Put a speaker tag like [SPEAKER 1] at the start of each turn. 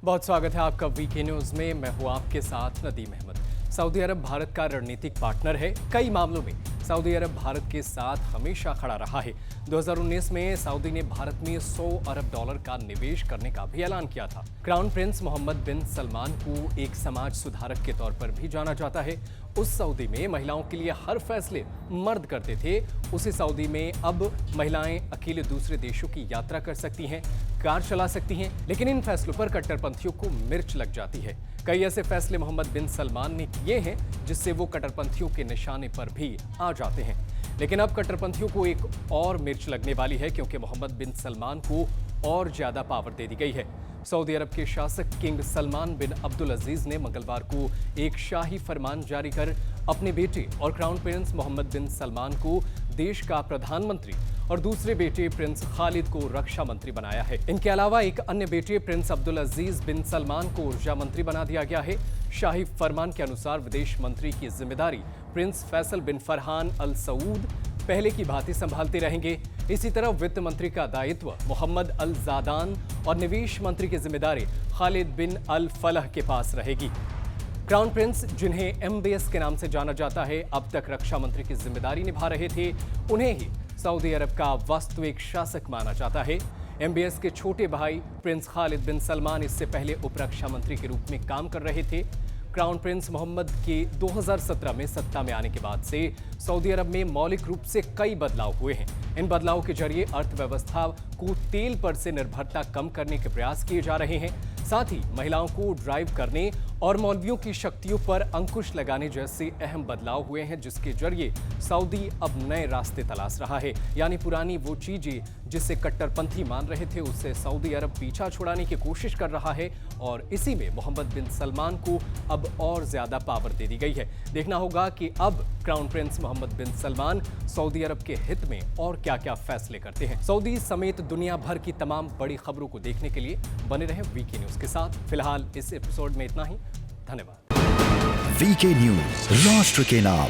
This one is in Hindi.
[SPEAKER 1] बहुत स्वागत है आपका वीके न्यूज में। मैं हूं आपके साथ नदीम अहमद। सऊदी अरब भारत का रणनीतिक पार्टनर है। कई मामलों में सऊदी अरब भारत के साथ हमेशा खड़ा रहा है। 2019 में सऊदी ने भारत में $100 अरब का निवेश करने का भी ऐलान किया था। क्राउन प्रिंस मोहम्मद बिन सलमान को एक समाज सुधारक के तौर पर भी जाना जाता है। उस सऊदी में महिलाओं के लिए हर फैसले मर्द करते थे। उसी सऊदी में अब महिलाएं अकेले दूसरे देशों की यात्रा कर सकती हैं, कार चला सकती हैं, लेकिन इन फैसलों पर कट्टरपंथियों को मिर्च लग जाती है। कई ऐसे फैसले मोहम्मद बिन सलमान ने किए हैं जिससे वो कट्टरपंथियों के निशाने पर भी आ जाते हैं। लेकिन अब कट्टरपंथियों को एक और मिर्च लगने वाली है, क्योंकि मोहम्मद बिन सलमान को और ज्यादा पावर दे दी गई है। सऊदी अरब के शासक किंग सलमान बिन अब्दुल अजीज ने मंगलवार को एक शाही फरमान जारी कर अपने बेटे और क्राउन प्रिंस मोहम्मद बिन सलमान को देश का प्रधानमंत्री और दूसरे बेटे प्रिंस खालिद को रक्षा मंत्री बनाया है। इनके अलावा एक अन्य बेटे प्रिंस अब्दुल अजीज बिन सलमान को ऊर्जा मंत्री बना दिया गया है। शाही फरमान के अनुसार विदेश मंत्री की जिम्मेदारी प्रिंस फैसल बिन फरहान अल सऊद पहले की भांति संभालते रहेंगे। इसी तरह वित्त मंत्री का दायित्व मोहम्मद अल जादान और निवेश मंत्री की जिम्मेदारी खालिद बिन अल फलह के पास रहेगी। क्राउन प्रिंस, जिन्हें MBS के नाम से जाना जाता है, अब तक रक्षा मंत्री की जिम्मेदारी निभा रहे थे। उन्हें ही सऊदी अरब का वास्तविक शासक माना जाता है। MBS के छोटे भाई प्रिंस खालिद बिन सलमान इससे पहले उपरक्षा मंत्री के रूप में काम कर रहे थे। क्राउन प्रिंस मोहम्मद के 2017 में सत्ता में आने के बाद से सऊदी अरब में मौलिक रूप से कई बदलाव हुए हैं। इन बदलावों के जरिए अर्थव्यवस्था को तेल पर से निर्भरता कम करने के प्रयास किए जा रहे हैं। साथ ही महिलाओं को ड्राइव करने और मौलवियों की शक्तियों पर अंकुश लगाने जैसे अहम बदलाव हुए हैं, जिसके जरिए सऊदी अब नए रास्ते तलाश रहा है। यानी पुरानी वो चीजें जिसे कट्टरपंथी मान रहे थे, उससे सऊदी अरब पीछा छुड़ाने की कोशिश कर रहा है और इसी में मोहम्मद बिन सलमान को अब और ज्यादा पावर दे दी गई है। देखना होगा कि अब क्राउन प्रिंस मोहम्मद बिन सलमान सऊदी अरब के हित में और क्या-क्या फैसले करते हैं। सऊदी समेत दुनिया भर की तमाम बड़ी खबरों को देखने के लिए बने रहें वीके न्यूज के साथ। फिलहाल इस एपिसोड में इतना ही। धन्यवाद।
[SPEAKER 2] वीके न्यूज, राष्ट्र के नाम।